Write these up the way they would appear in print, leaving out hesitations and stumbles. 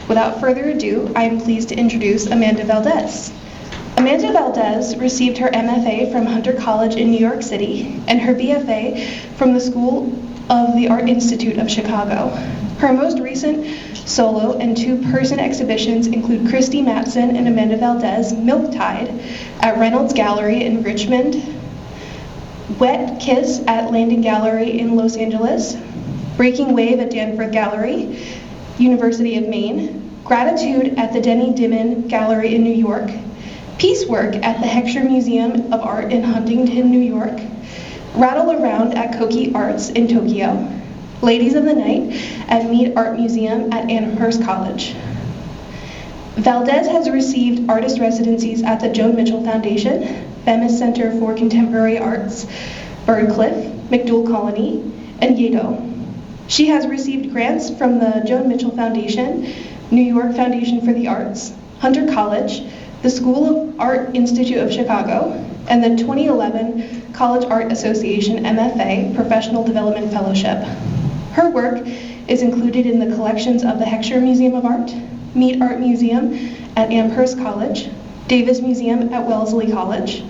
Without further ado, I am pleased to introduce Amanda Valdez. Amanda Valdez received her MFA from Hunter College in New York City and her BFA from the School of the Art Institute of Chicago. Her most recent solo and two-person exhibitions include Christy Matson and Amanda Valdez Milk Tide at Reynolds Gallery in Richmond, Wet Kiss at Landing Gallery in Los Angeles, Breaking Wave at Danforth Gallery, University of Maine, Gratitude at the Denny Dimon Gallery in New York, Piecework at the Heckscher Museum of Art in Huntington, New York, Rattle Around at Koki Arts in Tokyo, Ladies of the Night at Mead Art Museum at Amherst College. Valdez has received artist residencies at the Joan Mitchell Foundation, Bemis Center for Contemporary Arts, Birdcliff, MacDowell Colony, and Yedo. She has received grants from the Joan Mitchell Foundation, New York Foundation for the Arts, Hunter College, the School of Art Institute of Chicago, and the 2011 College Art Association MFA Professional Development Fellowship. Her work is included in the collections of the Heckscher Museum of Art, Mead Art Museum at Amherst College, Davis Museum at Wellesley College,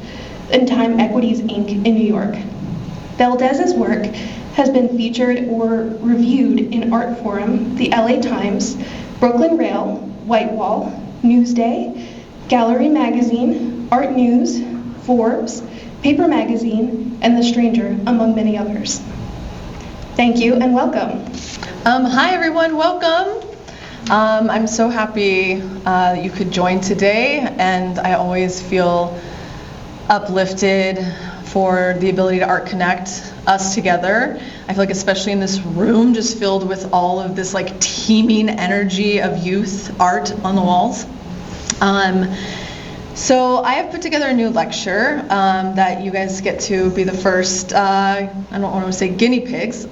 and Time Equities Inc. in New York. Valdez's work has been featured or reviewed in Art Forum, the LA Times, Brooklyn Rail, Whitewall, Newsday, Gallery Magazine, Art News, Forbes, Paper Magazine, and The Stranger, among many others. Thank you and welcome. Hi everyone, welcome. I'm so happy you could join today, and I always feel uplifted for the ability to Art Connect us together. I feel like especially in this room just filled with all of this like teeming energy of youth art on the walls. So I have put together a new lecture that you guys get to be the first, I don't want to say guinea pigs,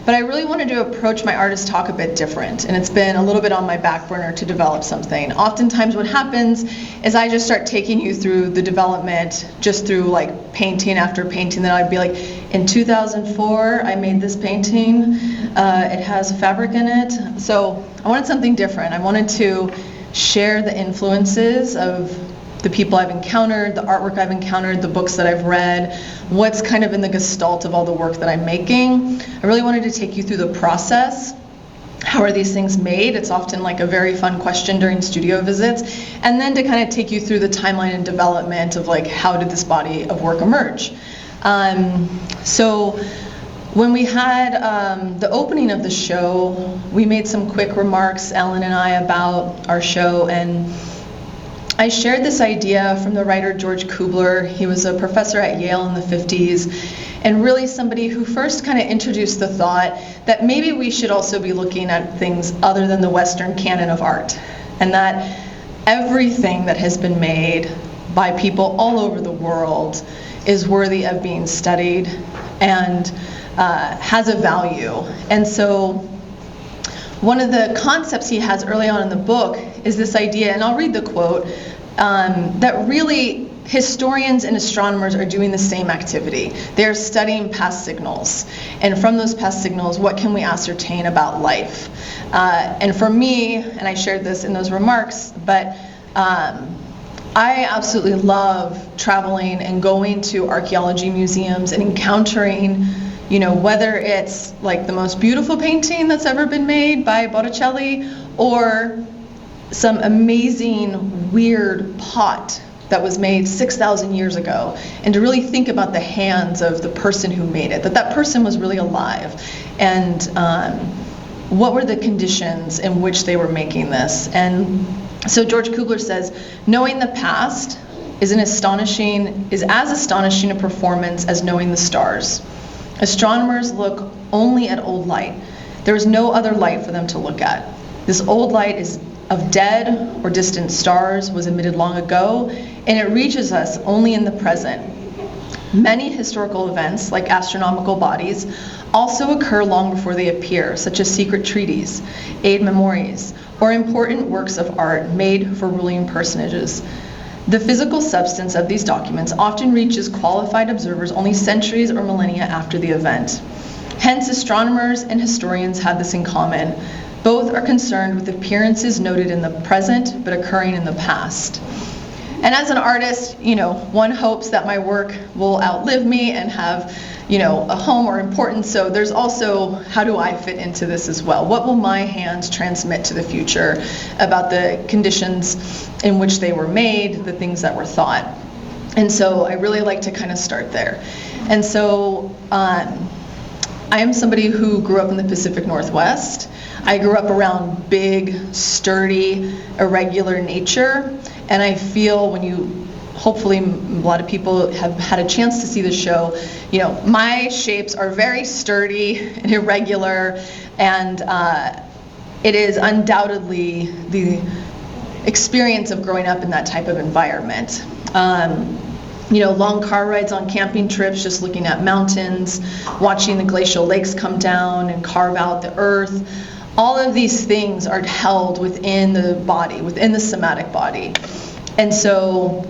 but I really wanted to approach my artist talk a bit different, and it's been a little bit on my back burner to develop something. Oftentimes what happens is I just start taking you through the development just through like painting after painting. Then I'd be like, in 2004 I made this painting, it has fabric in it. So I wanted something different. I wanted to share the influences of the people I've encountered, the artwork I've encountered, the books that I've read, what's kind of in the gestalt of all the work that I'm making. I really wanted to take you through the process. How are these things made? It's often like a very fun question during studio visits. And then to kind of take you through the timeline and development of like, how did this body of work emerge? So when we had the opening of the show, we made some quick remarks, Ellen and I, about our show, and I shared this idea from the writer George Kubler. He was a professor at Yale in the 50s, and really somebody who first kind of introduced the thought that maybe we should also be looking at things other than the Western canon of art, and that everything that has been made by people all over the world is worthy of being studied and has a value. And so one of the concepts he has early on in the book is this idea, and I'll read the quote, that really historians and astronomers are doing the same activity. They're studying past signals, and from those past signals, what can we ascertain about life? And for me, and I shared this in those remarks, but I absolutely love traveling and going to archaeology museums and encountering, you know, whether it's like the most beautiful painting that's ever been made by Botticelli or some amazing weird pot that was made 6,000 years ago, and to really think about the hands of the person who made it, that person was really alive, and what were the conditions in which they were making this. And so George Kubler says, knowing the past is as astonishing a performance as knowing the stars. Astronomers look only at old light. There is no other light for them to look at. This old light is of dead or distant stars, was emitted long ago, and it reaches us only in the present. Many historical events, like astronomical bodies, also occur long before they appear, such as secret treaties, aid memories, or important works of art made for ruling personages. The physical substance of these documents often reaches qualified observers only centuries or millennia after the event. Hence, astronomers and historians have this in common. Both are concerned with appearances noted in the present but occurring in the past. And as an artist, one hopes that my work will outlive me and have, a home or importance. So there's also, how do I fit into this as well? What will my hands transmit to the future about the conditions in which they were made, the things that were thought? And so I really like to kind of start there. And so I am somebody who grew up in the Pacific Northwest. I grew up around big, sturdy, irregular nature. And I feel hopefully a lot of people have had a chance to see the show, my shapes are very sturdy and irregular, and it is undoubtedly the experience of growing up in that type of environment. Long car rides on camping trips, just looking at mountains, watching the glacial lakes come down and carve out the earth. All of these things are held within the body, within the somatic body. And so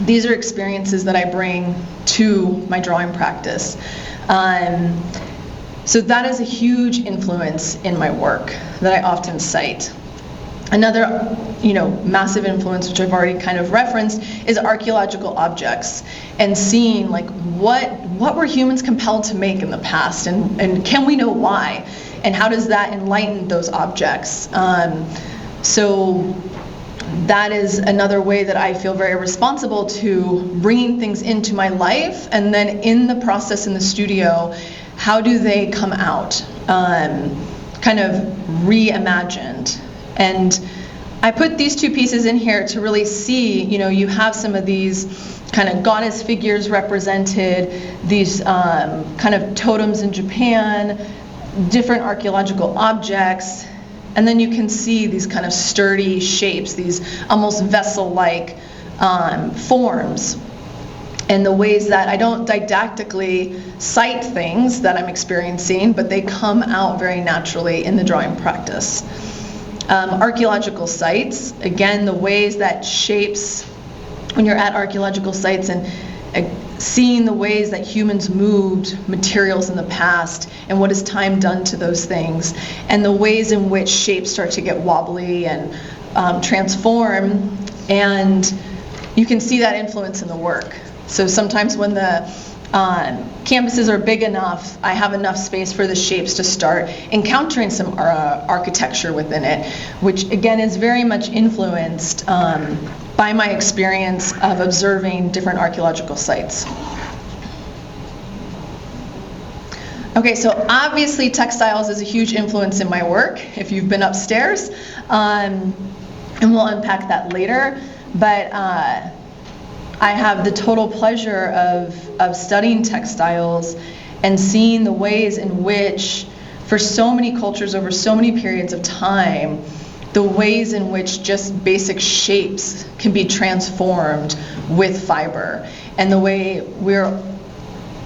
these are experiences that I bring to my drawing practice. So that is a huge influence in my work that I often cite. Another, massive influence, which I've already kind of referenced, is archaeological objects and seeing what were humans compelled to make in the past, and can we know why, and how does that enlighten those objects? So that is another way that I feel very responsible to bringing things into my life, and then in the process in the studio, how do they come out, kind of reimagined. And I put these two pieces in here to really see, you have some of these kind of goddess figures represented, these kind of totems in Japan, different archaeological objects, and then you can see these kind of sturdy shapes, these almost vessel-like forms, and the ways that I don't didactically cite things that I'm experiencing, but they come out very naturally in the drawing practice. Archaeological sites, again, the ways that shapes, when you're at archaeological sites and seeing the ways that humans moved materials in the past and what has time done to those things, and the ways in which shapes start to get wobbly and transform, and you can see that influence in the work. So sometimes when the canvases are big enough, I have enough space for the shapes to start encountering some architecture within it, which again is very much influenced by my experience of observing different archaeological sites. Okay, so obviously textiles is a huge influence in my work, if you've been upstairs, and we'll unpack that later, but I have the total pleasure of studying textiles and seeing the ways in which, for so many cultures over so many periods of time, the ways in which just basic shapes can be transformed with fiber, and the way we're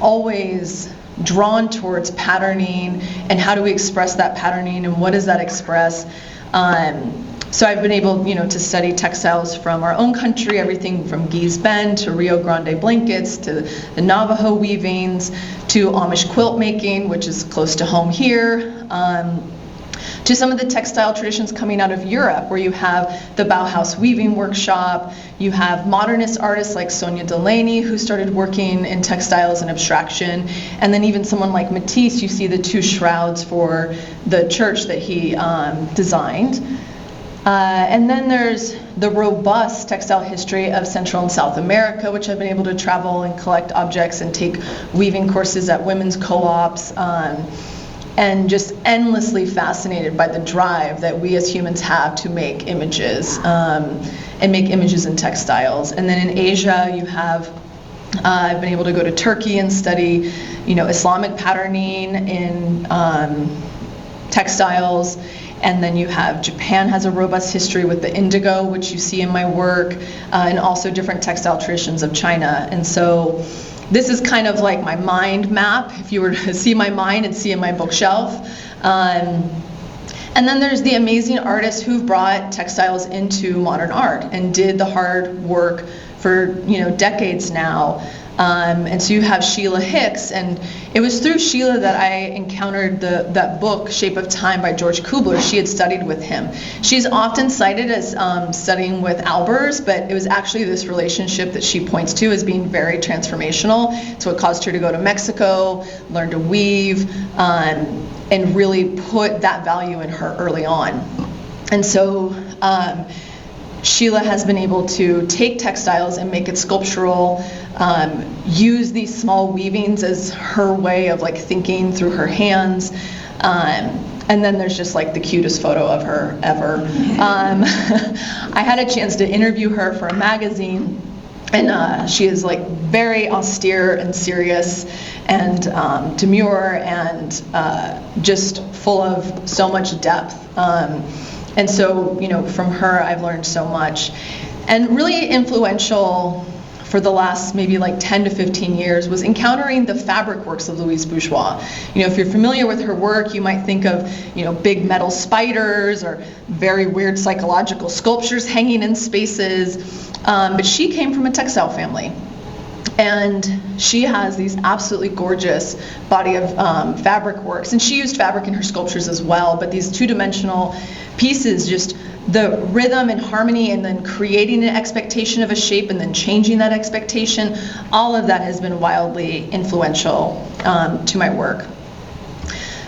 always drawn towards patterning, and how do we express that patterning, and what does that express? So I've been able, to study textiles from our own country, everything from Gee's Bend to Rio Grande blankets to the Navajo weavings to Amish quilt making, which is close to home here, to some of the textile traditions coming out of Europe, where you have the Bauhaus weaving workshop, you have modernist artists like Sonia Delaney, who started working in textiles and abstraction, and then even someone like Matisse, you see the two shrouds for the church that he designed. And then there's the robust textile history of Central and South America, which I've been able to travel and collect objects and take weaving courses at women's co-ops, and just endlessly fascinated by the drive that we as humans have to make images, and make images in textiles. And then in Asia, you have, I've been able to go to Turkey and study, Islamic patterning in textiles. And then you have Japan has a robust history with the indigo, which you see in my work, and also different textile traditions of China. And so this is kind of like my mind map, if you were to see my mind and see in my bookshelf. And then there's the amazing artists who've brought textiles into modern art and did the hard work for decades now, And so you have Sheila Hicks, and it was through Sheila that I encountered that book, Shape of Time by George Kubler. She had studied with him. She's often cited as studying with Albers, but it was actually this relationship that she points to as being very transformational. So it caused her to go to Mexico, learn to weave, and really put that value in her early on. And so Sheila has been able to take textiles and make it sculptural, use these small weavings as her way of like thinking through her hands. And then there's just like the cutest photo of her ever. I had a chance to interview her for a magazine, and she is like very austere and serious and demure and just full of so much depth. And so, from her, I've learned so much. And really influential for the last maybe like 10 to 15 years was encountering the fabric works of Louise Bourgeois. If you're familiar with her work, you might think of, big metal spiders or very weird psychological sculptures hanging in spaces. But she came from a textile family. And she has these absolutely gorgeous body of fabric works. And she used fabric in her sculptures as well, but these two-dimensional pieces, just the rhythm and harmony, and then creating an expectation of a shape and then changing that expectation, all of that has been wildly influential to my work.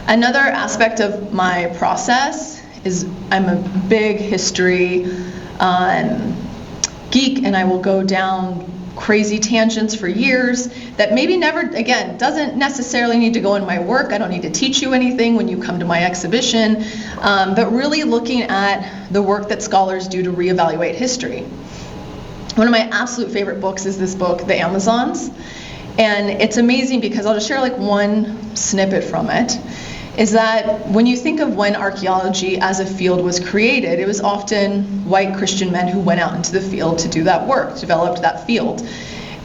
Another aspect of my process is I'm a big history geek, and I will go down crazy tangents for years that maybe never, again, doesn't necessarily need to go in my work. I don't need to teach you anything when you come to my exhibition, but really looking at the work that scholars do to reevaluate history. One of my absolute favorite books is this book, The Amazons, and it's amazing because I'll just share like one snippet from it. Is that when you think of when archaeology as a field was created, it was often white Christian men who went out into the field to do that work, developed that field.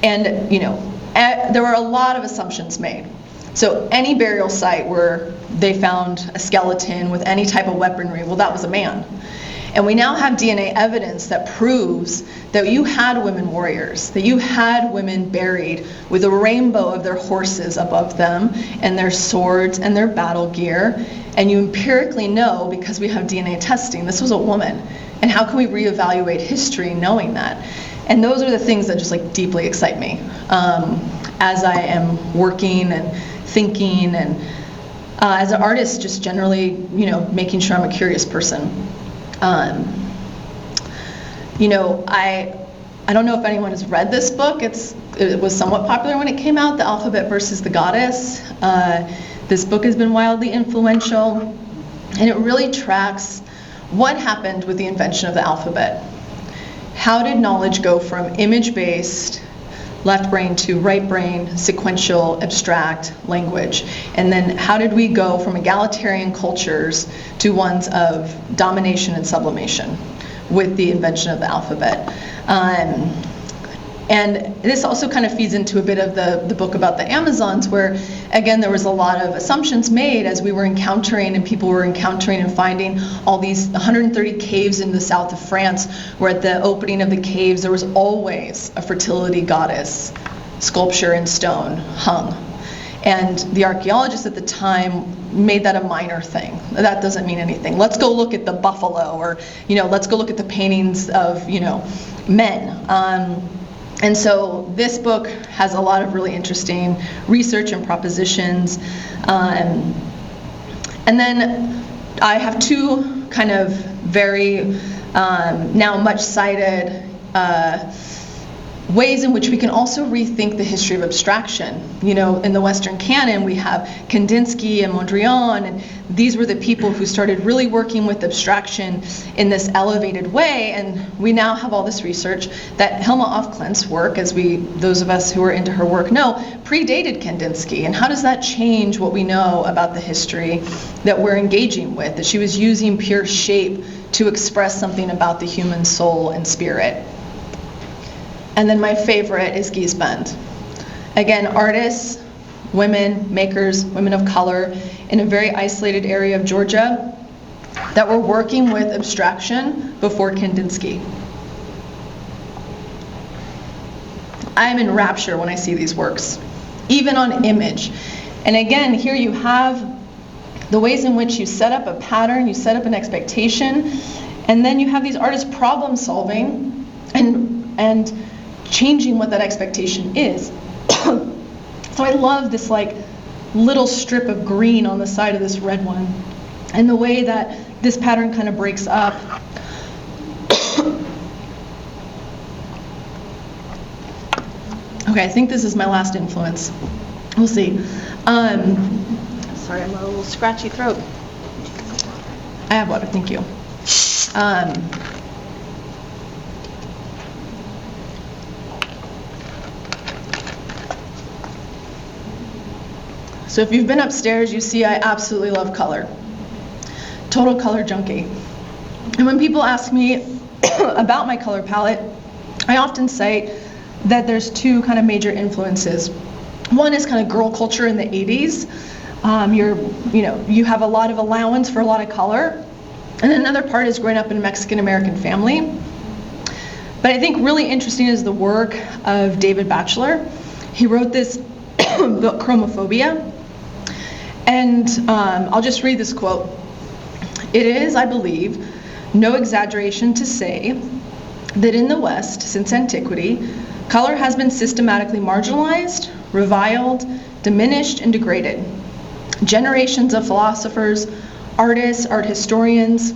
And, there were a lot of assumptions made. So any burial site where they found a skeleton with any type of weaponry, well, that was a man. And we now have DNA evidence that proves that you had women warriors, that you had women buried with a rainbow of their horses above them and their swords and their battle gear. And you empirically know, because we have DNA testing, this was a woman. And how can we reevaluate history knowing that? And those are the things that just like deeply excite me as I am working and thinking, and as an artist, just generally, making sure I'm a curious person. I don't know if anyone has read this book. It was somewhat popular when it came out, The Alphabet versus the Goddess. This book has been wildly influential, and it really tracks what happened with the invention of the alphabet. How did knowledge go from image-based, left brain to right brain, sequential, abstract language? And then how did we go from egalitarian cultures to ones of domination and sublimation with the invention of the alphabet? And this also kind of feeds into a bit of the book about the Amazons, where, again, there was a lot of assumptions made as we were encountering and people were encountering and finding all these 130 caves in the south of France, where at the opening of the caves there was always a fertility goddess sculpture in stone hung. And the archaeologists at the time made that a minor thing. That doesn't mean anything. Let's go look at the buffalo, or let's go look at the paintings of men. And so this book has a lot of really interesting research and propositions. And then I have two kind of very now much cited ways in which we can also rethink the history of abstraction. In the Western canon, we have Kandinsky and Mondrian, and these were the people who started really working with abstraction in this elevated way. And we now have all this research that Hilma af Klint's work, as those of us who are into her work know, predated Kandinsky. And how does that change what we know about the history that we're engaging with? That she was using pure shape to express something about the human soul and spirit. And then my favorite is Guy Spend. Again, artists, women, makers, women of color in a very isolated area of Georgia that were working with abstraction before Kandinsky. I am in rapture when I see these works, even on image. And again, here you have the ways in which you set up a pattern, you set up an expectation, and then you have these artists problem solving and changing what that expectation is. So I love this like little strip of green on the side of this red one, and the way that this pattern kind of breaks up. Okay, I think this is my last influence. We'll see. Sorry, I'm a little scratchy throat. I have water, thank you. So if you've been upstairs, you see I absolutely love color. Total color junkie. And when people ask me about my color palette, I often say that there's two kind of major influences. One is kind of girl culture in the 80s. You have a lot of allowance for a lot of color. And another part is growing up in a Mexican-American family. But I think really interesting is the work of David Batchelor. He wrote this book, Chromophobia. And I'll just read this quote. "It is, I believe, no exaggeration to say that in the West, since antiquity, color has been systematically marginalized, reviled, diminished, and degraded. Generations of philosophers, artists, art historians,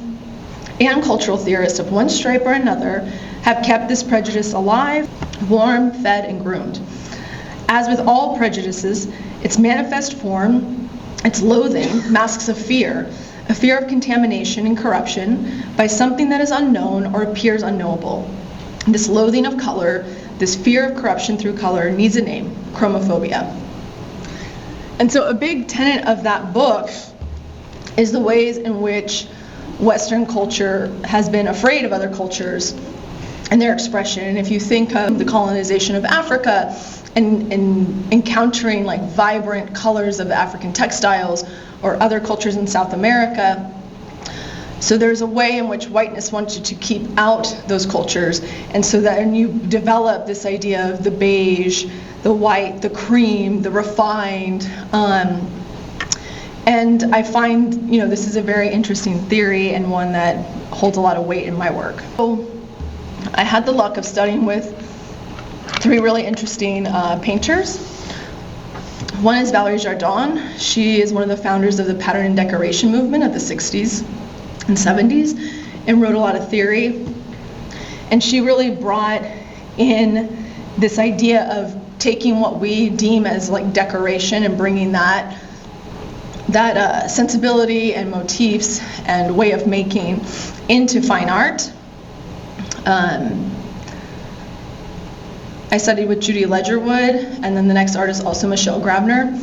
and cultural theorists of one stripe or another have kept this prejudice alive, warm, fed, and groomed. As with all prejudices, its manifest form, its loathing, masks a fear of contamination and corruption by something that is unknown or appears unknowable. This loathing of color, this fear of corruption through color needs a name, chromophobia." And so a big tenet of that book is the ways in which Western culture has been afraid of other cultures and their expression. And if you think of the colonization of Africa and encountering like vibrant colors of African textiles or other cultures in South America, so there's a way in which whiteness wants you to keep out those cultures, and so then you develop this idea of the beige, the white, the cream, the refined, and I find this is a very interesting theory and one that holds a lot of weight in my work. So I had the luck of studying with three really interesting painters. One is Valerie Jardin. She is one of the founders of the pattern and decoration movement of the 60s and 70s and wrote a lot of theory. And she really brought in this idea of taking what we deem as like decoration and bringing that sensibility and motifs and way of making into fine art. I studied with Judy Ledgerwood, and then the next artist also Michelle Grabner.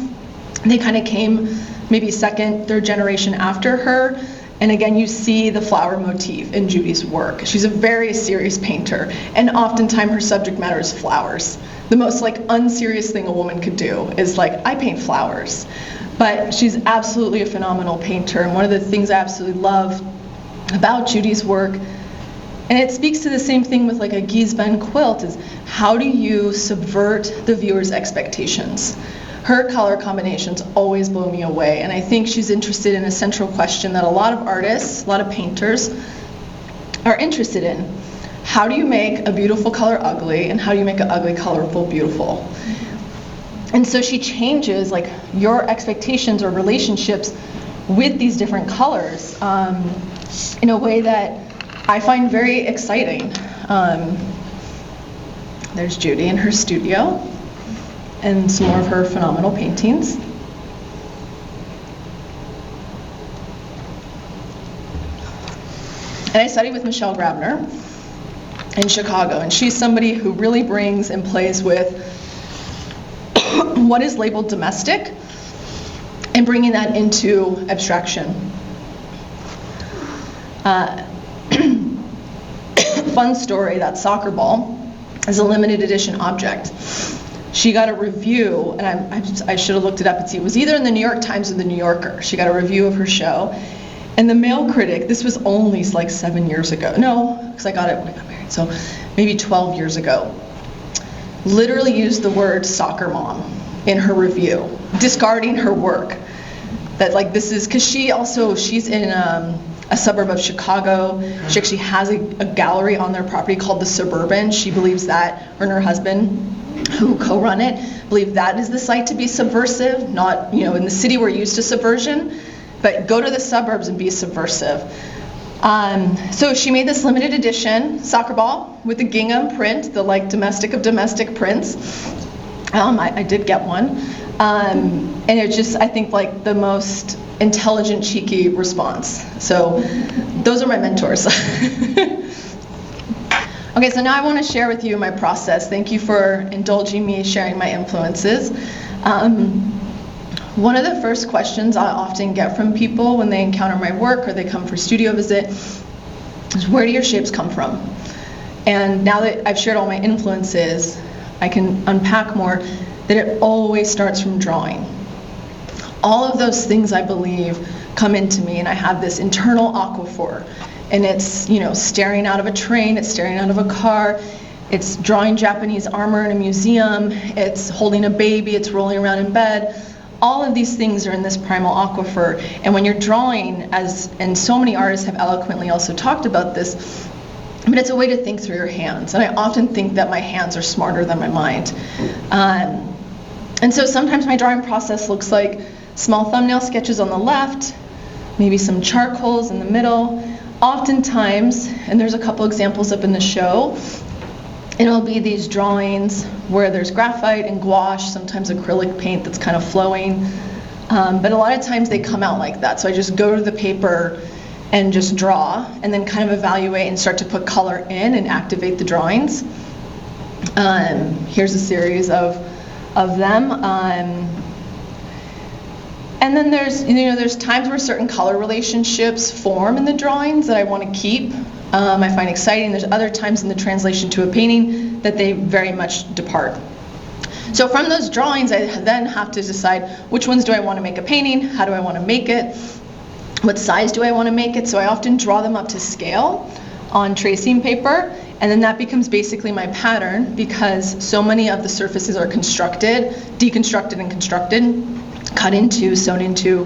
They kind of came maybe second, third generation after her. And again, you see the flower motif in Judy's work. She's a very serious painter, and oftentimes her subject matter is flowers. The most like unserious thing a woman could do is like, I paint flowers. But she's absolutely a phenomenal painter, and one of the things I absolutely love about Judy's work, and it speaks to the same thing with like a Guise Ben quilt, is how do you subvert the viewer's expectations? Her color combinations always blow me away, and I think she's interested in a central question that a lot of artists, a lot of painters are interested in. How do you make a beautiful color ugly, and how do you make an ugly colorful beautiful? And so she changes like your expectations or relationships with these different colors in a way that I find very exciting. There's Judy in her studio and some more of her phenomenal paintings. And I studied with Michelle Grabner in Chicago, and she's somebody who really brings and plays with what is labeled domestic and bringing that into abstraction. Fun story, that soccer ball is a limited edition object. She got a review, and I should have looked it up and see, it was either in the New York Times or the New Yorker. She got a review of her show, and the male critic, this was only like 7 years ago. No, because I got it when I got married, so maybe 12 years ago. literally used the word soccer mom in her review, discarding her work. That like this is, because she's in a suburb of Chicago. She actually has a gallery on their property called the Suburban. She believes that, her and her husband, who co-run it, believe that is the site to be subversive, not, in the city we're used to subversion, but go to the suburbs and be subversive. So she made this limited edition soccer ball with the gingham print, the like domestic of domestic prints. I did get one. And it's just, I think, like the most intelligent, cheeky response. So those are my mentors. Okay, so now I want to share with you my process. Thank you for indulging me sharing my influences. One of the first questions I often get from people when they encounter my work or they come for studio visit is, where do your shapes come from? And now that I've shared all my influences, I can unpack more that it always starts from drawing. All of those things, I believe, come into me, and I have this internal aquifer, and it's, staring out of a train, it's staring out of a car, it's drawing Japanese armor in a museum, it's holding a baby, it's rolling around in bed. All of these things are in this primal aquifer, and when you're drawing, and so many artists have eloquently also talked about this, but it's a way to think through your hands, and I often think that my hands are smarter than my mind. And so sometimes my drawing process looks like small thumbnail sketches on the left, maybe some charcoals in the middle. Oftentimes, and there's a couple examples up in the show, it'll be these drawings where there's graphite and gouache, sometimes acrylic paint that's kind of flowing. But a lot of times they come out like that. So I just go to the paper and just draw, and then kind of evaluate and start to put color in and activate the drawings. Here's a series of them. And then there's times where certain color relationships form in the drawings that I want to keep. I find exciting. There's other times in the translation to a painting that they very much depart. So from those drawings, I then have to decide which ones do I want to make a painting, how do I want to make it, what size do I want to make it. So I often draw them up to scale on tracing paper, and then that becomes basically my pattern, because so many of the surfaces are constructed, deconstructed and constructed, cut into, sewn into.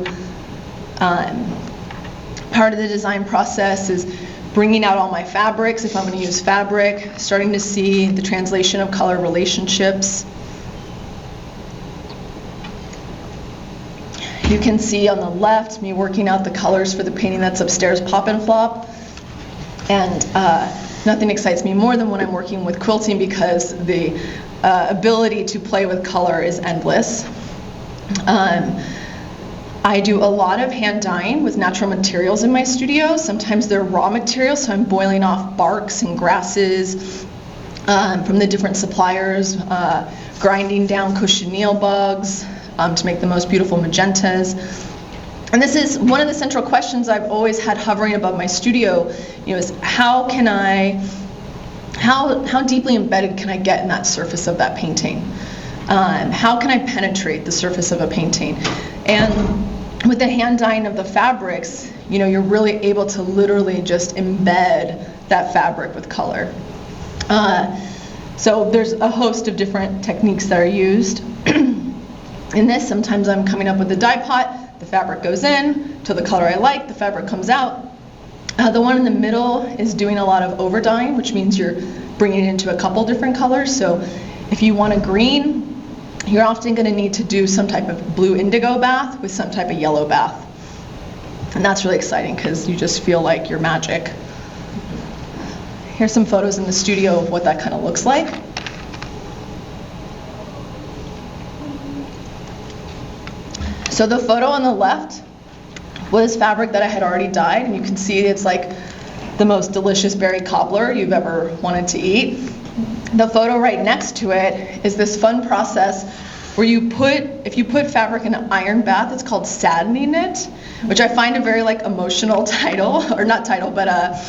Part of the design process is bringing out all my fabrics, if I'm going to use fabric, starting to see the translation of color relationships. You can see on the left me working out the colors for the painting that's upstairs, Pop and Flop. And nothing excites me more than when I'm working with quilting, because the ability to play with color is endless. I do a lot of hand dyeing with natural materials in my studio. Sometimes they're raw materials, so I'm boiling off barks and grasses from the different suppliers, grinding down cochineal bugs to make the most beautiful magentas. And this is one of the central questions I've always had hovering above my studio, is how deeply embedded can I get in that surface of that painting? How can I penetrate the surface of a painting? And with the hand dyeing of the fabrics, you're really able to literally just embed that fabric with color. So there's a host of different techniques that are used. In this, sometimes I'm coming up with a dye pot, the fabric goes in, to the color I like, the fabric comes out. The one in the middle is doing a lot of over dyeing, which means you're bringing it into a couple different colors. So if you want a green, you're often going to need to do some type of blue indigo bath with some type of yellow bath. And that's really exciting, because you just feel like you're magic. Here's some photos in the studio of what that kind of looks like. So the photo on the left was fabric that I had already dyed, and you can see it's like the most delicious berry cobbler you've ever wanted to eat. The photo right next to it is this fun process where if you put fabric in an iron bath, it's called saddening it, which I find a very emotional title, or not title, but a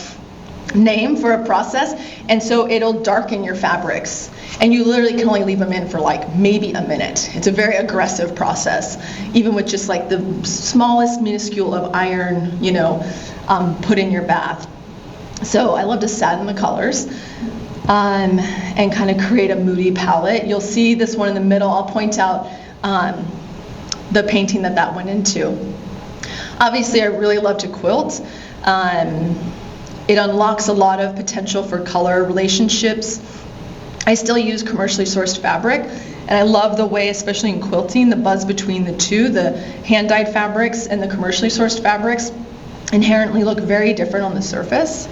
name for a process. And so it'll darken your fabrics, and you literally can only leave them in for maybe a minute. It's a very aggressive process, even with just the smallest minuscule of iron, put in your bath. So I love to sadden the colors. and kind of create a moody palette. You'll see this one in the middle. I'll point out the painting that went into. Obviously, I really love to quilt. It unlocks a lot of potential for color relationships. I still use commercially sourced fabric, and I love the way, especially in quilting, the buzz between the two, the hand-dyed fabrics and the commercially sourced fabrics, inherently look very different on the surface.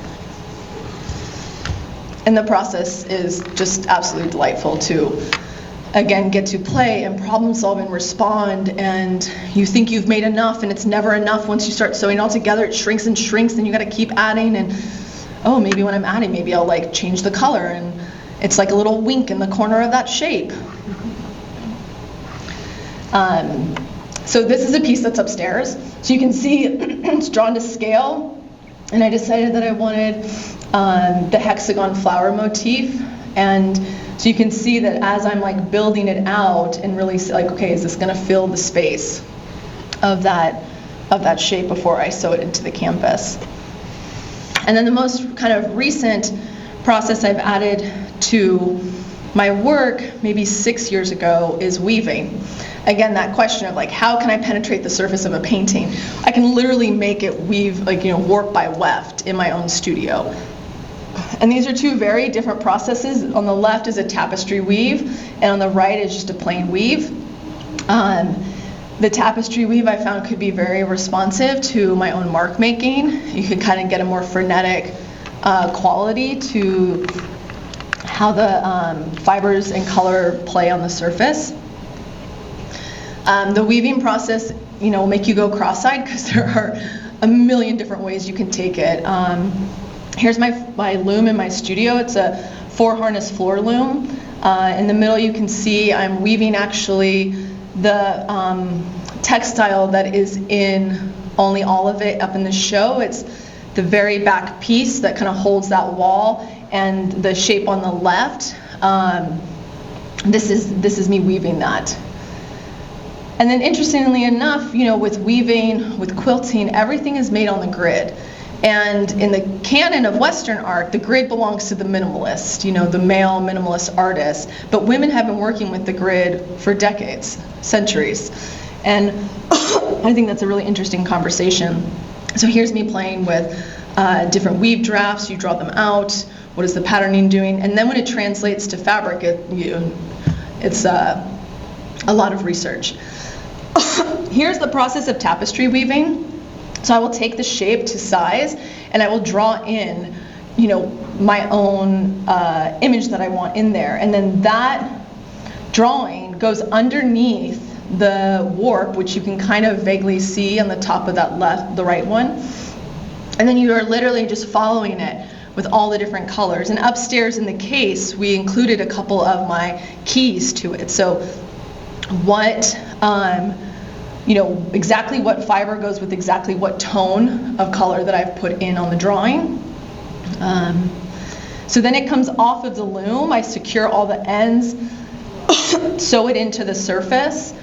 And the process is just absolutely delightful to, again, get to play and problem solve and respond, and you think you've made enough and it's never enough. Once you start sewing it all together, it shrinks and shrinks and you got to keep adding, and oh, maybe when I'm adding, maybe I'll like change the color, and it's like a little wink in the corner of that shape. So this is a piece that's upstairs. So you can see it's drawn to scale, and I decided that I wanted the hexagon flower motif, and so you can see that as I'm like building it out and really like, okay, is this going to fill the space of that shape before I sew it into the canvas? And then the most kind of recent process I've added to my work, maybe 6 years ago, is weaving. Again, that question of like, how can I penetrate the surface of a painting? I can literally make it weave, like, you know, warp by weft in my own studio. And these are two very different processes. On the left is a tapestry weave, and on the right is just a plain weave. The tapestry weave I found could be very responsive to my own mark making. You could kind of get a more frenetic quality to how the fibers and color play on the surface. The weaving process, you know, will make you go cross-eyed because there are a million different ways you can take it. Here's my loom in my studio. It's a 4-harness floor loom. In the middle you can see I'm weaving actually the textile that is in only all of it up in the show. It's the very back piece that kind of holds that wall, and the shape on the left, this is me weaving that. And then interestingly enough, you know, with weaving, with quilting, everything is made on the grid. And in the canon of Western art, the grid belongs to the minimalist, you know, the male minimalist artist. But women have been working with the grid for decades, centuries. And I think that's a really interesting conversation. So here's me playing with different weave drafts. You draw them out. What is the patterning doing? And then when it translates to fabric, it's a lot of research. Here's the process of tapestry weaving. So I will take the shape to size, and I will draw in, you know, my own image that I want in there. And then that drawing goes underneath the warp, which you can kind of vaguely see on the top of that the right one. And then you are literally just following it with all the different colors. And upstairs in the case, we included a couple of my keys to it. So what, you know, exactly what fiber goes with exactly what tone of color that I've put in on the drawing. So then it comes off of the loom. I secure all the ends, sew it into the surface.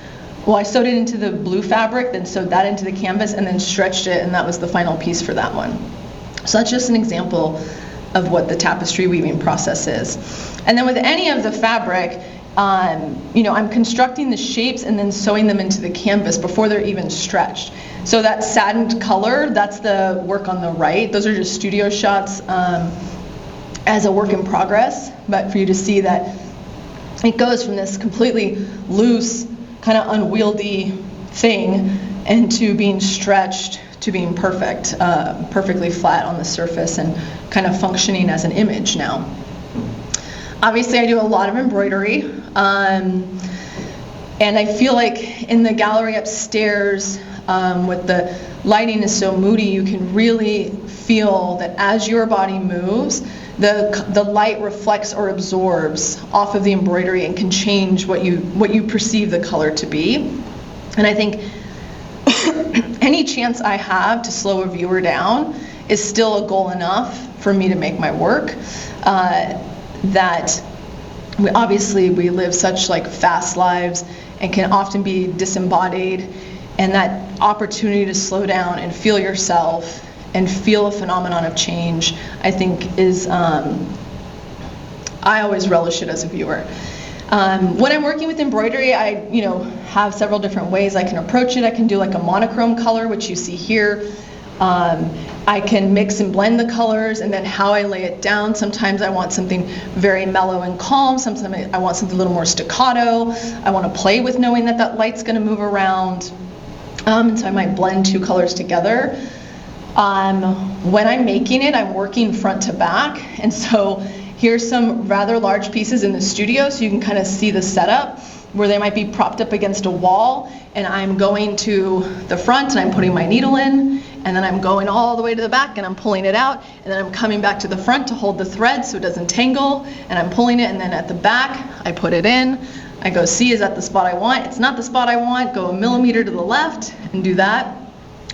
Well, I sewed it into the blue fabric, then sewed that into the canvas, and then stretched it, and that was the final piece for that one. So that's just an example of what the tapestry weaving process is. And then with any of the fabric, you know, I'm constructing the shapes and then sewing them into the canvas before they're even stretched. So that satined color, that's the work on the right. Those are just studio shots as a work in progress, but for you to see that it goes from this completely loose, kind of unwieldy thing into being stretched to being perfect, perfectly flat on the surface and kind of functioning as an image now. Obviously, I do a lot of embroidery, and I feel like in the gallery upstairs, with the lighting is so moody, you can really feel that as your body moves, the light reflects or absorbs off of the embroidery and can change what you perceive the color to be. And I think any chance I have to slow a viewer down is still a goal enough for me to make my work. That we live such like fast lives and can often be disembodied, and that opportunity to slow down and feel yourself and feel a phenomenon of change, I think is I always relish it as a viewer. When I'm working with embroidery, I have several different ways I can approach it. I can do like a monochrome color, which you see here. I can mix and blend the colors, and then how I lay it down. Sometimes I want something very mellow and calm. Sometimes I want something a little more staccato. I want to play with knowing that that light's going to move around. And so I might blend two colors together. When I'm making it, I'm working front to back, and so here's some rather large pieces in the studio, so you can kind of see the setup where they might be propped up against a wall, and I'm going to the front and I'm putting my needle in, and then I'm going all the way to the back and I'm pulling it out, and then I'm coming back to the front to hold the thread so it doesn't tangle, and I'm pulling it, and then at the back I put it in. I go, see, is that the spot I want? It's not the spot I want. Go a millimeter to the left and do that.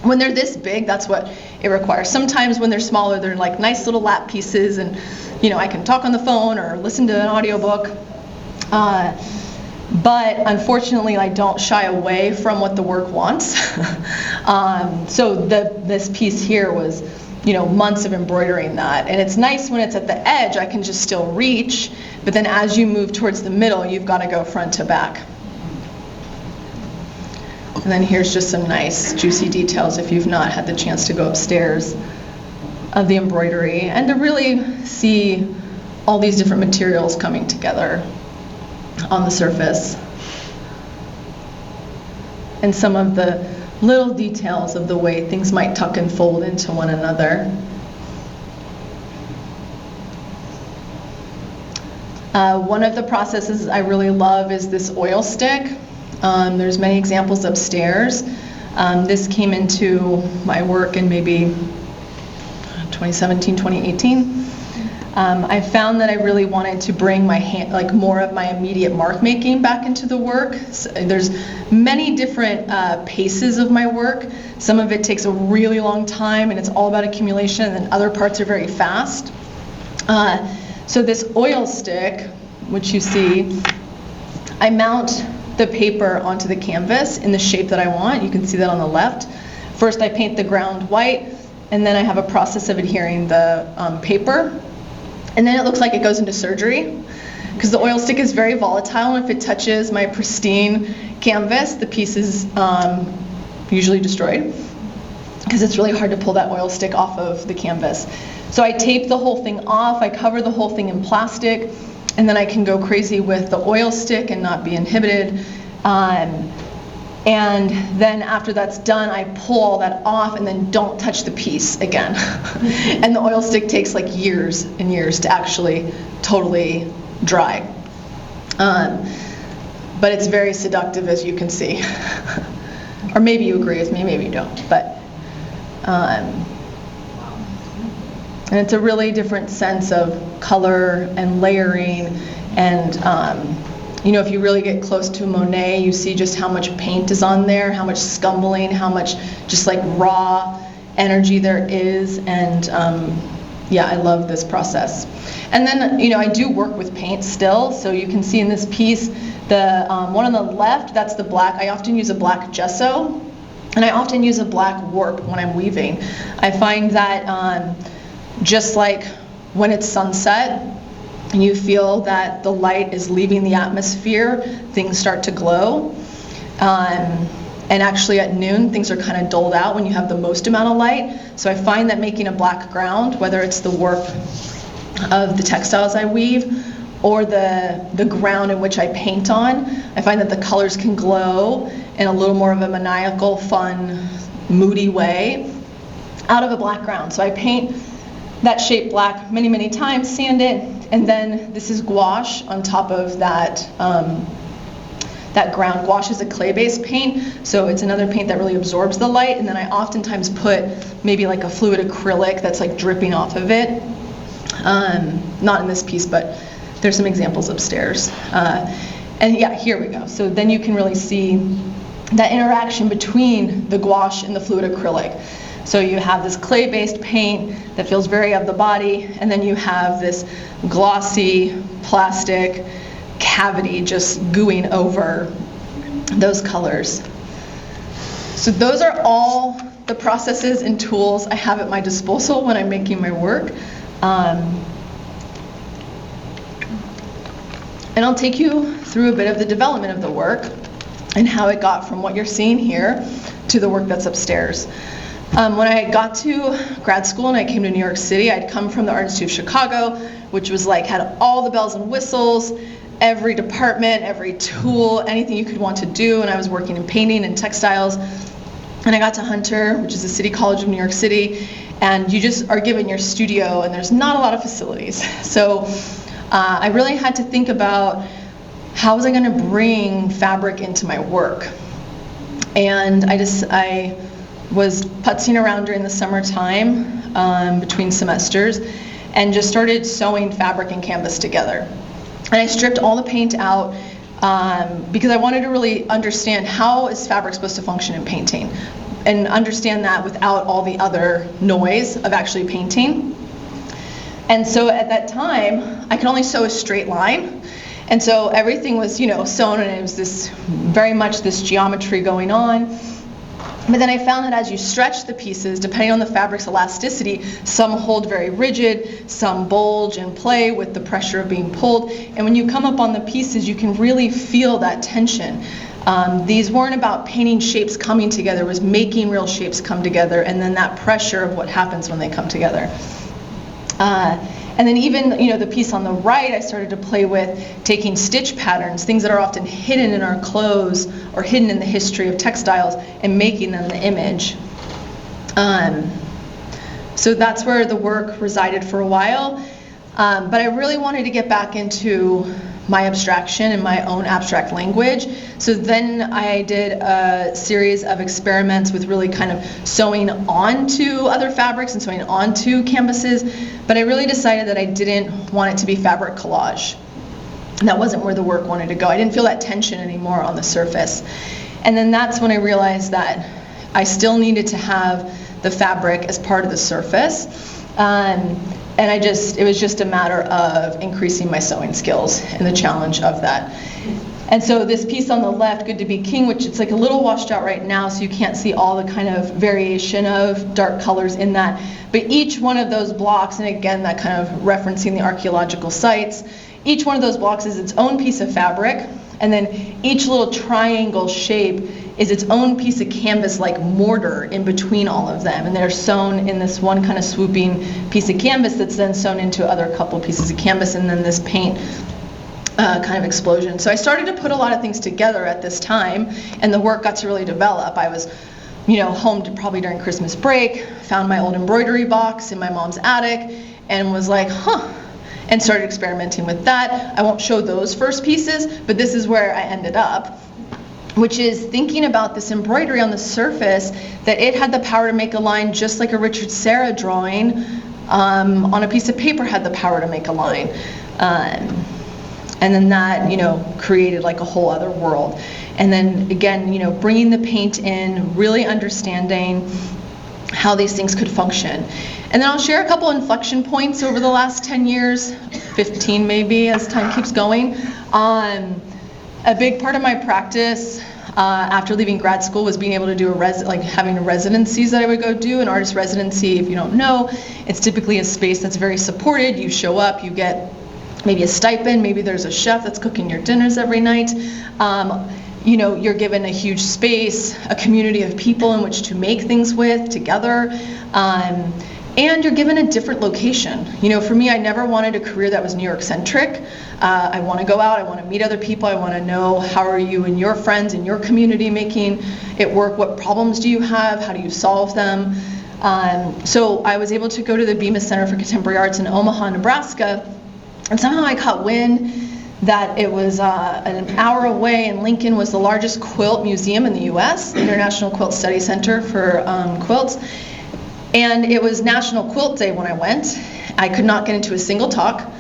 When they're this big, that's what it requires. Sometimes when they're smaller, they're like nice little lap pieces, and I can talk on the phone or listen to an audiobook. But unfortunately, I don't shy away from what the work wants. So this piece here was, months of embroidering that. And it's nice when it's at the edge, I can just still reach, but then as you move towards the middle, you've got to go front to back. And then here's just some nice juicy details if you've not had the chance to go upstairs of the embroidery and to really see all these different materials coming together on the surface. And some of the little details of the way things might tuck and fold into one another. One of the processes I really love is this oil stick. There's many examples upstairs. This came into my work in maybe 2017, 2018. I found that I really wanted to bring my hand, like more of my immediate mark making back into the work. So there's many different paces of my work. Some of it takes a really long time and it's all about accumulation, and then other parts are very fast. So this oil stick, which you see, I mount the paper onto the canvas in the shape that I want. You can see that on the left. First I paint the ground white, and then I have a process of adhering the paper. And then it looks like it goes into surgery, because the oil stick is very volatile, and if it touches my pristine canvas, the piece is usually destroyed, because it's really hard to pull that oil stick off of the canvas. So I tape the whole thing off, I cover the whole thing in plastic, and then I can go crazy with the oil stick and not be inhibited. And then after that's done, I pull all that off and then don't touch the piece again. And the oil stick takes like years and years to actually totally dry. But it's very seductive, as you can see. Or maybe you agree with me, maybe you don't. But and it's a really different sense of color and layering, and if you really get close to Monet, you see just how much paint is on there, how much scumbling, how much just like raw energy there is, and yeah, I love this process. And then, I do work with paint still, so you can see in this piece, the one on the left, that's the black. I often use a black gesso, and I often use a black warp when I'm weaving. I find that just like when it's sunset, you feel that the light is leaving the atmosphere, things start to glow. And actually at noon, things are kind of dulled out when you have the most amount of light. So I find that making a black ground, whether it's the warp of the textiles I weave or the ground in which I paint on, I find that the colors can glow in a little more of a maniacal, fun, moody way out of a black ground. So I paint that shape black many, many times, sand it, and then this is gouache on top of that that ground. Gouache is a clay-based paint, so it's another paint that really absorbs the light, and then I oftentimes put maybe like a fluid acrylic that's like dripping off of it. Not in this piece, but there's some examples upstairs. And yeah, here we go. So then you can really see that interaction between the gouache and the fluid acrylic. So you have this clay-based paint that feels very of the body, and then you have this glossy plastic cavity just gooing over those colors. So those are all the processes and tools I have at my disposal when I'm making my work. And I'll take you through a bit of the development of the work and how it got from what you're seeing here to the work that's upstairs. When I got to grad school and I came to New York City, I'd come from the Art Institute of Chicago, which was like, had all the bells and whistles, every department, every tool, anything you could want to do, and I was working in painting and textiles. And I got to Hunter, which is the City College of New York City, and you just are given your studio, and there's not a lot of facilities. So I really had to think about how was I going to bring fabric into my work. And I was putzing around during the summertime between semesters and just started sewing fabric and canvas together. And I stripped all the paint out because I wanted to really understand how is fabric supposed to function in painting and understand that without all the other noise of actually painting. And so at that time, I could only sew a straight line. And so everything was, sewn, and it was very much this geometry going on. But then I found that as you stretch the pieces, depending on the fabric's elasticity, some hold very rigid, some bulge and play with the pressure of being pulled. And when you come up on the pieces, you can really feel that tension. These weren't about painting shapes coming together, it was making real shapes come together, and then that pressure of what happens when they come together. And then even, the piece on the right, I started to play with taking stitch patterns, things that are often hidden in our clothes or hidden in the history of textiles, and making them the image. So that's where the work resided for a while. But I really wanted to get back into my abstraction and my own abstract language. So then I did a series of experiments with really kind of sewing onto other fabrics and sewing onto canvases, but I really decided that I didn't want it to be fabric collage. And that wasn't where the work wanted to go. I didn't feel that tension anymore on the surface. And then that's when I realized that I still needed to have the fabric as part of the surface. And it was just a matter of increasing my sewing skills and the challenge of that. And so this piece on the left, Good to Be King, which it's like a little washed out right now, so you can't see all the kind of variation of dark colors in that. But each one of those blocks, and again, that kind of referencing the archaeological sites, each one of those blocks is its own piece of fabric, and then each little triangle shape is its own piece of canvas, like mortar in between all of them, and they're sewn in this one kind of swooping piece of canvas that's then sewn into other couple pieces of canvas, and then this paint kind of explosion. So I started to put a lot of things together at this time, and the work got to really develop. I was home probably during Christmas break, found my old embroidery box in my mom's attic, and was like, and started experimenting with that. I won't show those first pieces, but this is where I ended up, which is thinking about this embroidery on the surface, that it had the power to make a line just like a Richard Serra drawing on a piece of paper had the power to make a line. And then that, created like a whole other world. And then again, bringing the paint in, really understanding how these things could function. And then I'll share a couple inflection points over the last 10 years, 15 maybe as time keeps going. A big part of my practice after leaving grad school was being able to do having residencies that I would go do. An artist residency, if you don't know, it's typically a space that's very supported. You show up, you get maybe a stipend, maybe there's a chef that's cooking your dinners every night. You're given a huge space, a community of people in which to make things with together. And you're given a different location. For me, I never wanted a career that was New York centric. I want to go out, I want to meet other people, I want to know how are you and your friends in your community making it work, what problems do you have, how do you solve them. So I was able to go to the Bemis Center for Contemporary Arts in Omaha, Nebraska, and somehow I caught wind that it was an hour away, and Lincoln was the largest quilt museum in the US, the International Quilt Study Center for quilts. And it was National Quilt Day when I went. I could not get into a single talk.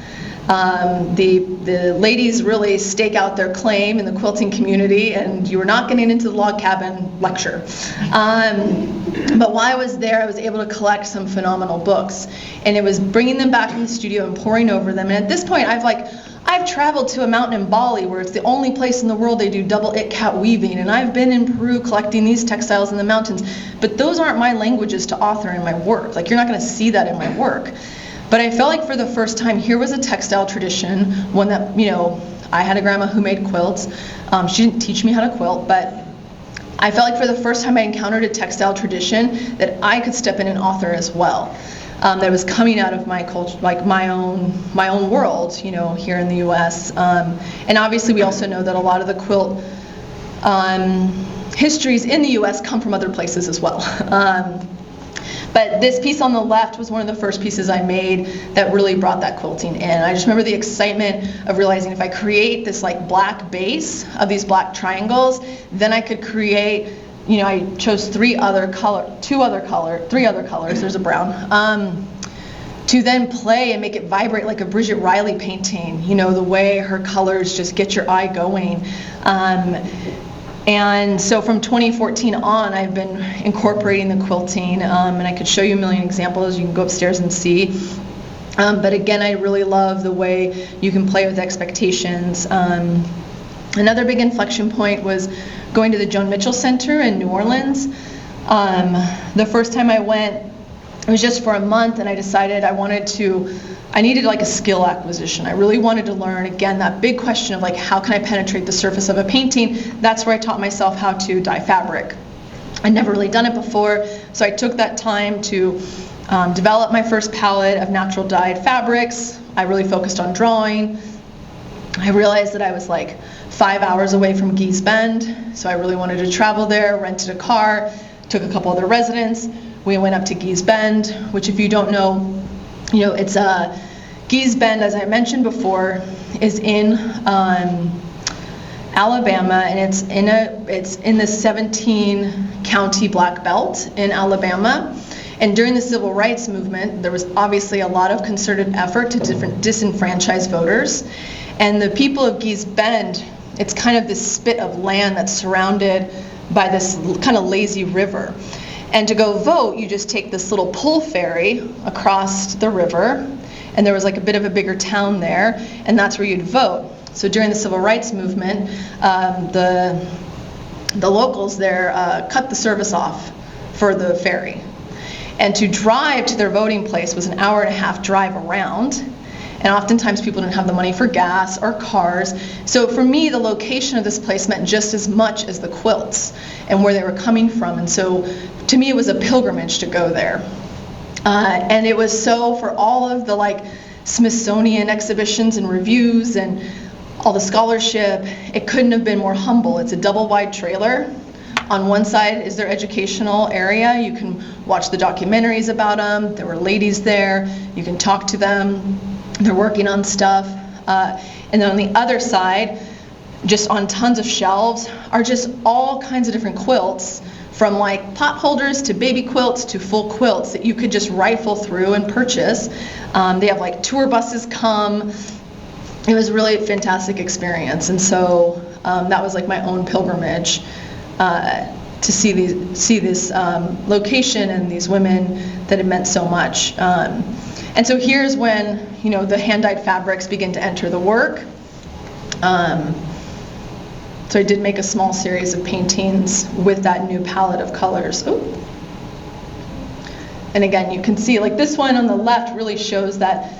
The ladies really stake out their claim in the quilting community, and you were not getting into the log cabin lecture. But while I was there, I was able to collect some phenomenal books, and it was bringing them back in the studio and poring over them. And at this point, I've traveled to a mountain in Bali where it's the only place in the world they do double ikat weaving, and I've been in Peru collecting these textiles in the mountains, but those aren't my languages to author in my work. You're not going to see that in my work. But I felt like for the first time, here was a textile tradition, one that, I had a grandma who made quilts. She didn't teach me how to quilt, but I felt like for the first time I encountered a textile tradition that I could step in and author as well. That was coming out of my culture, like my own world, here in the U.S. And obviously we also know that a lot of the quilt histories in the U.S. come from other places as well. But this piece on the left was one of the first pieces I made that really brought that quilting in. I just remember the excitement of realizing if I create this like black base of these black triangles, then I could create, I chose three other colors, there's a brown, to then play and make it vibrate like a Bridget Riley painting, the way her colors just get your eye going. And so from 2014 on, I've been incorporating the quilting, and I could show you a million examples. You can go upstairs and see. But again, I really love the way you can play with expectations. Another big inflection point was going to the Joan Mitchell Center in New Orleans. The first time I went, it was just for a month, and I decided I needed like a skill acquisition. I really wanted to learn, again, that big question of like, how can I penetrate the surface of a painting? That's where I taught myself how to dye fabric. I'd never really done it before, so I took that time to develop my first palette of natural dyed fabrics. I really focused on drawing. I realized that I was like 5 hours away from Gee's Bend, so I really wanted to travel there, rented a car, took a couple other residents. We went up to Gee's Bend, which if you don't know, it's Gee's Bend, as I mentioned before, is in Alabama, and it's in the 17 county Black Belt in Alabama. And during the Civil Rights Movement, there was obviously a lot of concerted effort to disenfranchise voters. And the people of Gee's Bend, it's kind of this spit of land that's surrounded by this kind of lazy river. And to go vote, you just take this little pull ferry across the river, and there was like a bit of a bigger town there, and that's where you'd vote. So during the Civil Rights Movement, the locals there cut the service off for the ferry. And to drive to their voting place was an hour-and-a-half drive around, and oftentimes people didn't have the money for gas or cars. So for me, the location of this place meant just as much as the quilts and where they were coming from. And so to me, it was a pilgrimage to go there. And it was so for all of the like Smithsonian exhibitions and reviews and all the scholarship, it couldn't have been more humble. It's a double wide trailer. On one side is their educational area. You can watch the documentaries about them. There were ladies there. You can talk to them. They're working on stuff. And then on the other side, just on tons of shelves, are just all kinds of different quilts, from like pot holders to baby quilts to full quilts that you could just rifle through and purchase. They have like tour buses come. It was really a fantastic experience. And so that was like my own pilgrimage to see this location and these women that had meant so much. And so here's when the hand-dyed fabrics begin to enter the work. So I did make a small series of paintings with that new palette of colors. Ooh. And again, you can see like this one on the left really shows that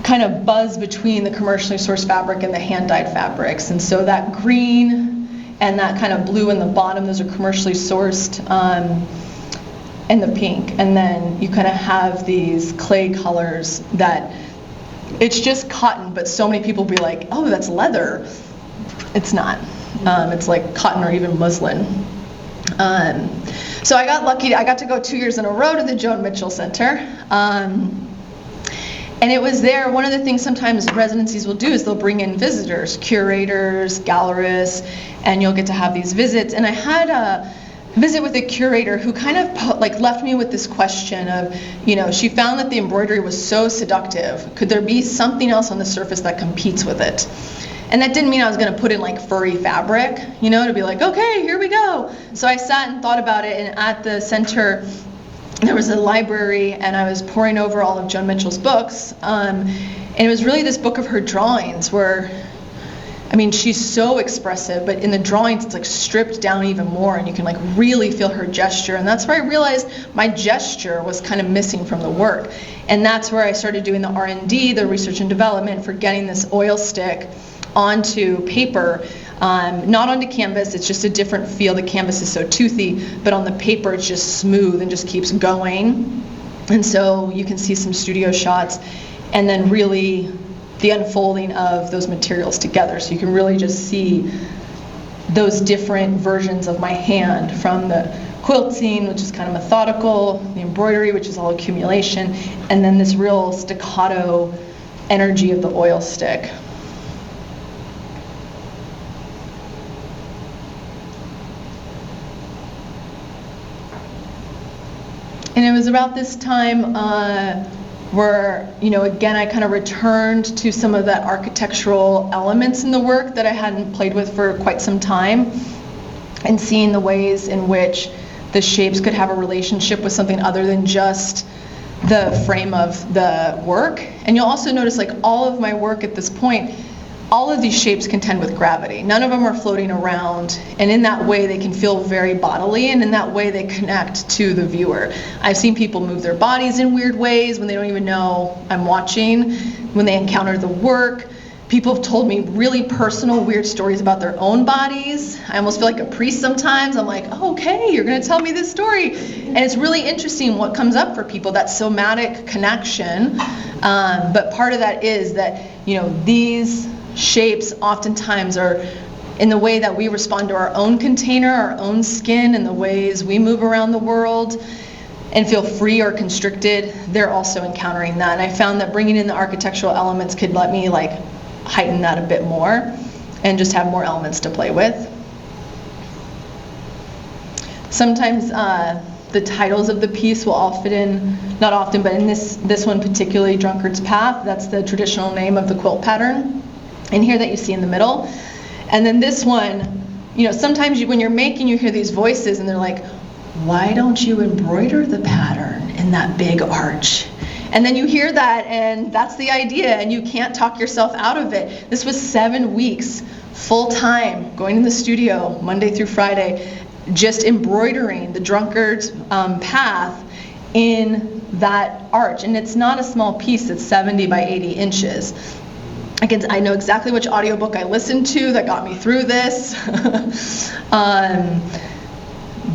kind of buzz between the commercially sourced fabric and the hand-dyed fabrics. And so that green and that kind of blue in the bottom, those are commercially sourced, and the pink. And then you kind of have these clay colors that it's just cotton, but so many people be like, oh, that's leather. It's not. It's like cotton or even muslin. So I got lucky. I got to go 2 years in a row to the Joan Mitchell Center. And it was there, one of the things sometimes residencies will do is they'll bring in visitors, curators, gallerists, and you'll get to have these visits. And I had a visit with a curator who kind of left me with this question of, she found that the embroidery was so seductive. Could there be something else on the surface that competes with it? And that didn't mean I was going to put in like furry fabric, to be like, okay, here we go. So I sat and thought about it, and at the center there was a library, and I was poring over all of Joan Mitchell's books, and it was really this book of her drawings where, she's so expressive, but in the drawings it's like stripped down even more, and you can like really feel her gesture. And that's where I realized my gesture was kind of missing from the work. And that's where I started doing the R&D, the research and development, for getting this oil stick onto paper. Not onto canvas, it's just a different feel. The canvas is so toothy, but on the paper it's just smooth and just keeps going. And so you can see some studio shots, and then really the unfolding of those materials together. So you can really just see those different versions of my hand, from the quilting, which is kind of methodical, the embroidery, which is all accumulation, and then this real staccato energy of the oil stick. And it was about this time where, again, I kind of returned to some of that architectural elements in the work that I hadn't played with for quite some time, and seeing the ways in which the shapes could have a relationship with something other than just the frame of the work. And you'll also notice, like, all of my work at this point, all of these shapes contend with gravity. None of them are floating around, and in that way they can feel very bodily, and in that way they connect to the viewer. I've seen people move their bodies in weird ways when they don't even know I'm watching, when they encounter the work. People have told me really personal, weird stories about their own bodies. I almost feel like a priest sometimes. I'm like, oh, okay, you're gonna tell me this story. And it's really interesting what comes up for people, that somatic connection. But part of that is that, these shapes oftentimes are in the way that we respond to our own container, our own skin, and the ways we move around the world and feel free or constricted. They're also encountering that. And I found that bringing in the architectural elements could let me heighten that a bit more and just have more elements to play with. Sometimes the titles of the piece will all fit in, not often, but in this one particularly, Drunkard's Path, that's the traditional name of the quilt pattern. And here that you see in the middle. And then this one, sometimes when you're making, you hear these voices and they're like, why don't you embroider the pattern in that big arch? And then you hear that, and that's the idea, and you can't talk yourself out of it. This was 7 weeks, full time, going in the studio Monday through Friday, just embroidering the Drunkard's Path in that arch. And it's not a small piece, it's 70 by 80 inches. I know exactly which audiobook I listened to that got me through this.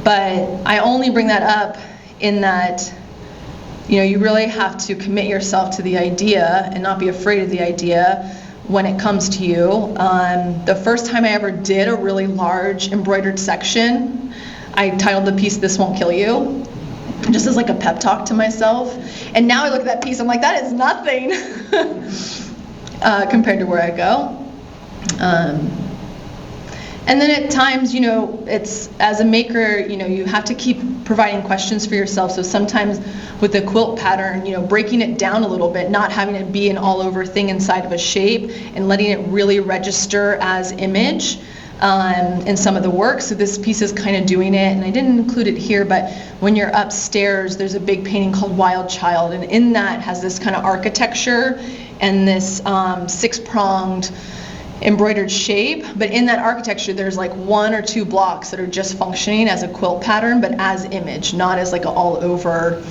But I only bring that up in that, you really have to commit yourself to the idea and not be afraid of the idea when it comes to you. The first time I ever did a really large embroidered section, I titled the piece, "This Won't Kill You," just as like a pep talk to myself. And now I look at that piece, I'm like, that is nothing. Compared to where I go. And then at times, it's, as a maker, you have to keep providing questions for yourself. So sometimes with the quilt pattern, breaking it down a little bit, not having it be an all over thing inside of a shape, and letting it really register as image in some of the work. So this piece is kind of doing it, and I didn't include it here, but when you're upstairs, there's a big painting called Wild Child, and in that has this kind of architecture and this six-pronged embroidered shape, but in that architecture there's like 1 or 2 blocks that are just functioning as a quilt pattern, but as image, not as like an all over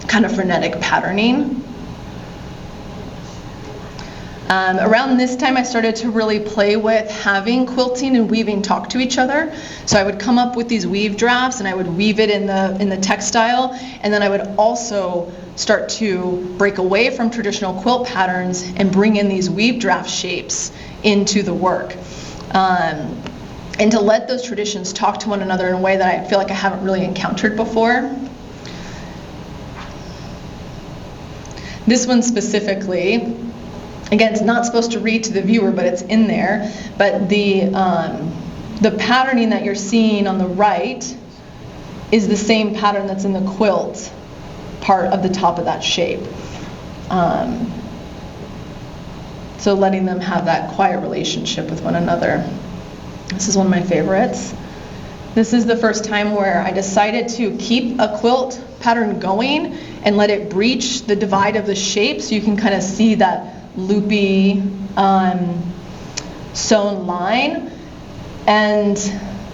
kind of frenetic patterning. Around this time I started to really play with having quilting and weaving talk to each other. So I would come up with these weave drafts and I would weave it in the textile, and then I would also start to break away from traditional quilt patterns and bring in these weave draft shapes into the work. And to let those traditions talk to one another in a way that I feel like I haven't really encountered before. This one specifically, again, it's not supposed to read to the viewer, but it's in there. But the patterning that you're seeing on the right is the same pattern that's in the quilt part of the top of that shape. So letting them have that quiet relationship with one another. This is one of my favorites. This is the first time where I decided to keep a quilt pattern going and let it breach the divide of the shape, so you can kind of see that loopy sewn line. And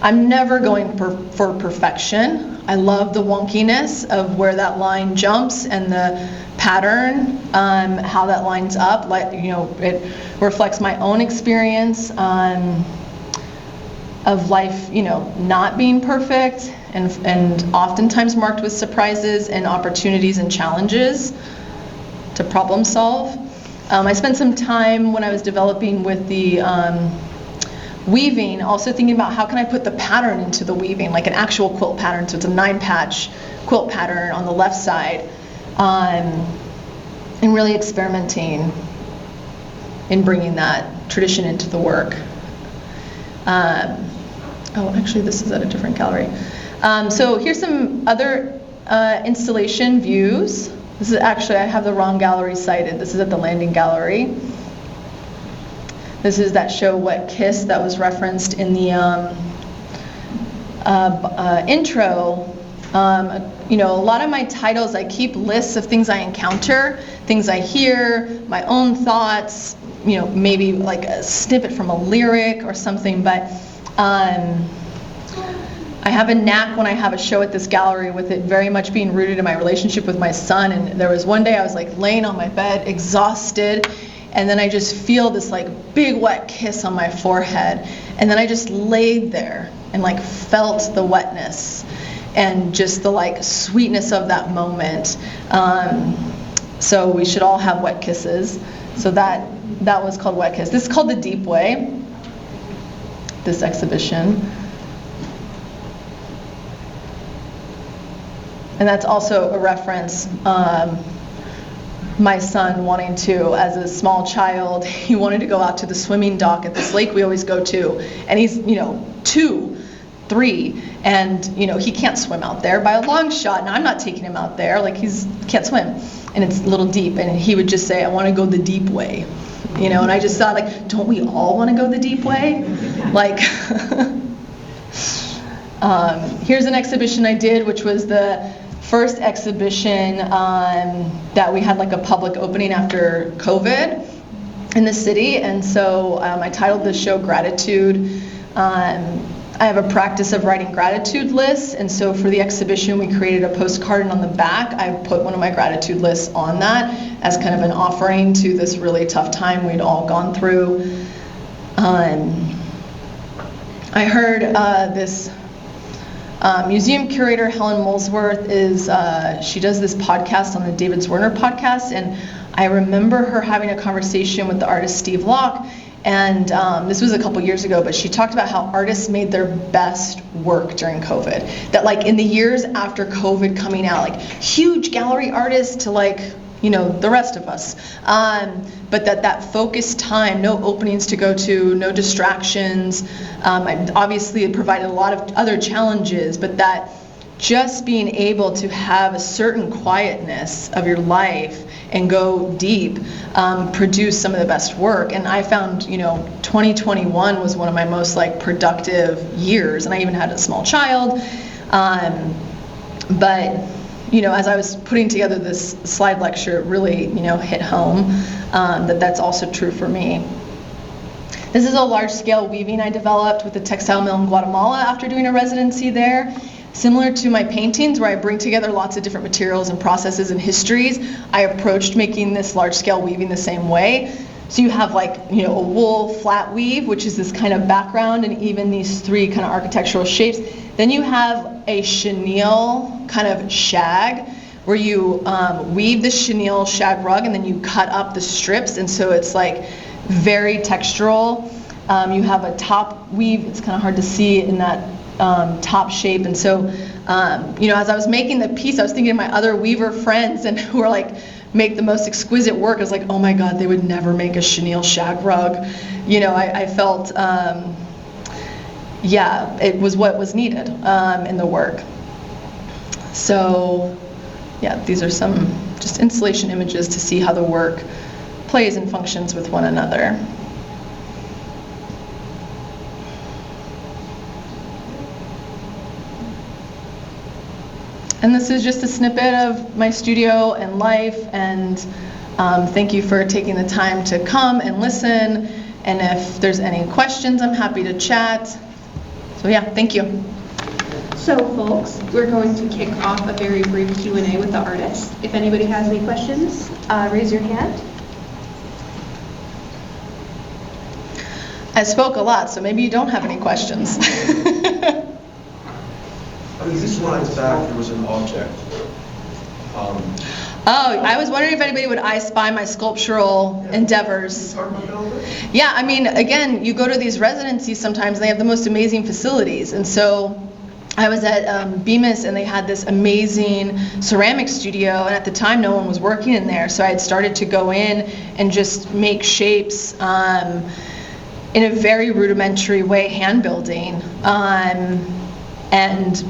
I'm never going for perfection. I love the wonkiness of where that line jumps and the pattern, how that lines up. It reflects my own experience of life, not being perfect and oftentimes marked with surprises and opportunities and challenges to problem solve. I spent some time when I was developing with the weaving, also thinking about how can I put the pattern into the weaving, like an actual quilt pattern. So it's a 9-patch quilt pattern on the left side, and really experimenting in bringing that tradition into the work. Actually, this is at a different gallery. So here's some other installation views. This is actually, I have the wrong gallery cited. This is at the Landing Gallery. This is that show, Wet Kiss, that was referenced in the intro. A lot of my titles, I keep lists of things I encounter, things I hear, my own thoughts, maybe like a snippet from a lyric or something, but I have a knack when I have a show at this gallery with it very much being rooted in my relationship with my son. And there was one day I was like laying on my bed, exhausted, and then I just feel this like big wet kiss on my forehead. And then I just laid there and like felt the wetness and just the like sweetness of that moment. So we should all have wet kisses. So that was called Wet Kiss. This is called The Deep Way, this exhibition. And that's also a reference, my son wanting to, as a small child, he wanted to go out to the swimming dock at this lake we always go to. And he's, 2, 3, and, he can't swim out there by a long shot. And I'm not taking him out there, like he can't swim. And it's a little deep. And he would just say, I want to go the deep way. And I just thought, like, don't we all want to go the deep way? Like, here's an exhibition I did, which was the first exhibition that we had like a public opening after COVID in the city. And so I titled this show Gratitude. I have a practice of writing gratitude lists, and so for the exhibition we created a postcard, and on the back I put one of my gratitude lists on that as kind of an offering to this really tough time we'd all gone through. I heard this museum curator Helen Molesworth she does this podcast on the David Zwirner podcast, and I remember her having a conversation with the artist Steve Locke, and this was a couple years ago, but she talked about how artists made their best work during COVID. That like in the years after COVID coming out, like huge gallery artists to like, the rest of us. But that focused time, no openings to go to, no distractions. Obviously it provided a lot of other challenges, but that just being able to have a certain quietness of your life and go deep produce some of the best work. And I found 2021 was one of my most like productive years, and I even had a small child, but as I was putting together this slide lecture, it really hit home that's also true for me. This is a large-scale weaving I developed with the textile mill in Guatemala after doing a residency there. Similar to my paintings, where I bring together lots of different materials and processes and histories, I approached making this large-scale weaving the same way. So you have like, a wool flat weave, which is this kind of background, and even these 3 kind of architectural shapes. Then you have a chenille kind of shag, where you weave the chenille shag rug, and then you cut up the strips, and so it's like very textural. You have a top weave. It's kind of hard to see in that top shape, and so as I was making the piece, I was thinking of my other weaver friends, and who are like make the most exquisite work. I was like, oh my God, they would never make a chenille shag rug. I felt it was what was needed in the work. So these are some just installation images to see how the work plays and functions with one another. And this is just a snippet of my studio and life, and thank you for taking the time to come and listen. And if there's any questions, I'm happy to chat. So thank you. So folks, we're going to kick off a very brief Q&A with the artists. If anybody has any questions, raise your hand. I spoke a lot, so maybe you don't have any questions. This slide's back, there was an object. Oh, I was wondering if anybody would I spy my sculptural endeavors. Talk about that a little bit? Yeah, I mean, again, you go to these residencies sometimes, and they have the most amazing facilities. And so I was at Bemis, and they had this amazing ceramic studio, and at the time no one was working in there, so I had started to go in and just make shapes in a very rudimentary way, hand building, and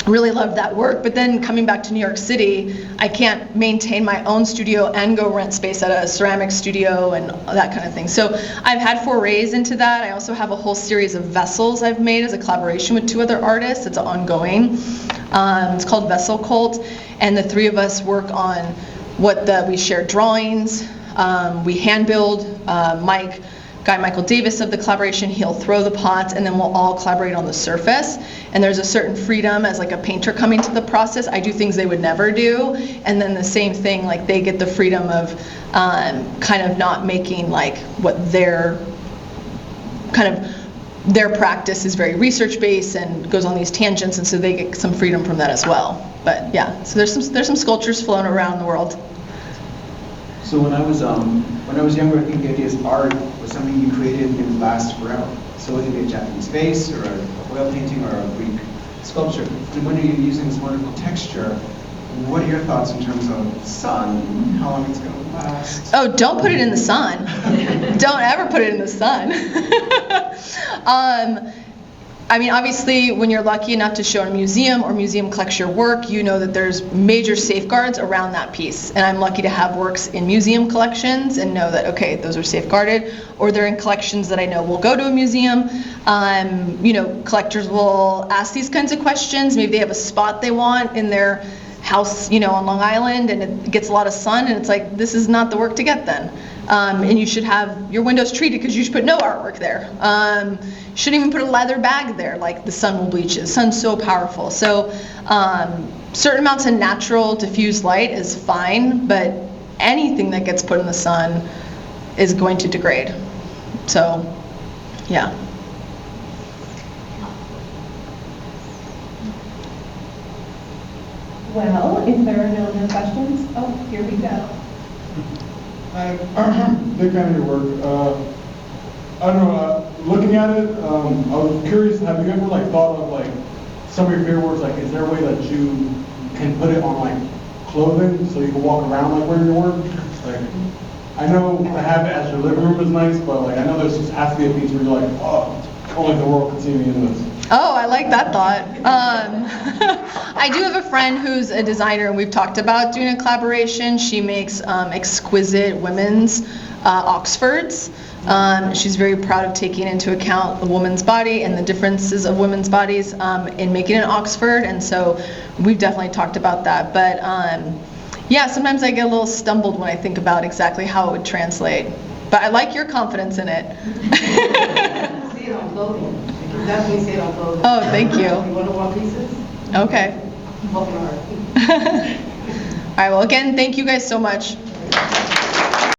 really loved that work. But then coming back to New York City, I can't maintain my own studio and go rent space at a ceramic studio and that kind of thing. So I've had forays into that. I also have a whole series of vessels I've made as a collaboration with 2 other artists. It's ongoing. It's called Vessel Cult, and the 3 of us work on we share drawings, we hand build. Michael Davis of the collaboration, he'll throw the pots, and then we'll all collaborate on the surface. And there's a certain freedom as like a painter coming to the process. I do things they would never do, and then the same thing, like they get the freedom of kind of not making like what their practice is very research based and goes on these tangents, and so they get some freedom from that as well. But yeah, so there's some sculptures flown around the world. So when I was younger, I think the idea is art was something you created and it would last forever. So whether it be a Japanese vase or a oil painting or a Greek sculpture, and when you're using this wonderful texture, what are your thoughts in terms of sun, how long it's going to last? Oh, don't put it in the sun. Don't ever put it in the sun. I mean, obviously, when you're lucky enough to show in a museum or museum collects your work, you know that there's major safeguards around that piece. And I'm lucky to have works in museum collections and know that, okay, those are safeguarded, or they're in collections that I know will go to a museum. Collectors will ask these kinds of questions. Maybe they have a spot they want in their house, on Long Island, and it gets a lot of sun, and it's like, this is not the work to get then. And you should have your windows treated because you should put no artwork there. Shouldn't even put a leather bag there, like the sun will bleach it. The sun's so powerful. So certain amounts of natural diffused light is fine, but anything that gets put in the sun is going to degrade. So, yeah. Well, if there are no other questions, here we go. Big fan of your work. I don't know, looking at it, I was curious, have you ever thought of some of your favorite works, is there a way that you can put it on clothing so you can walk around wearing your work? I know to have it as your living room is nice, but I know there's just has to be a piece where you're oh, only the world can see me in this. Oh, I like that thought. I do have a friend who's a designer, and we've talked about doing a collaboration. She makes exquisite women's Oxfords. She's very proud of taking into account the woman's body and the differences of women's bodies in making an Oxford, and so we've definitely talked about that. But yeah, sometimes I get a little stumbled when I think about exactly how it would translate. But I like your confidence in it. See it on clothing. You can definitely see it on clothing. Oh, thank you. You want to want pieces? Okay. Open heart. All right, well, again, thank you guys so much.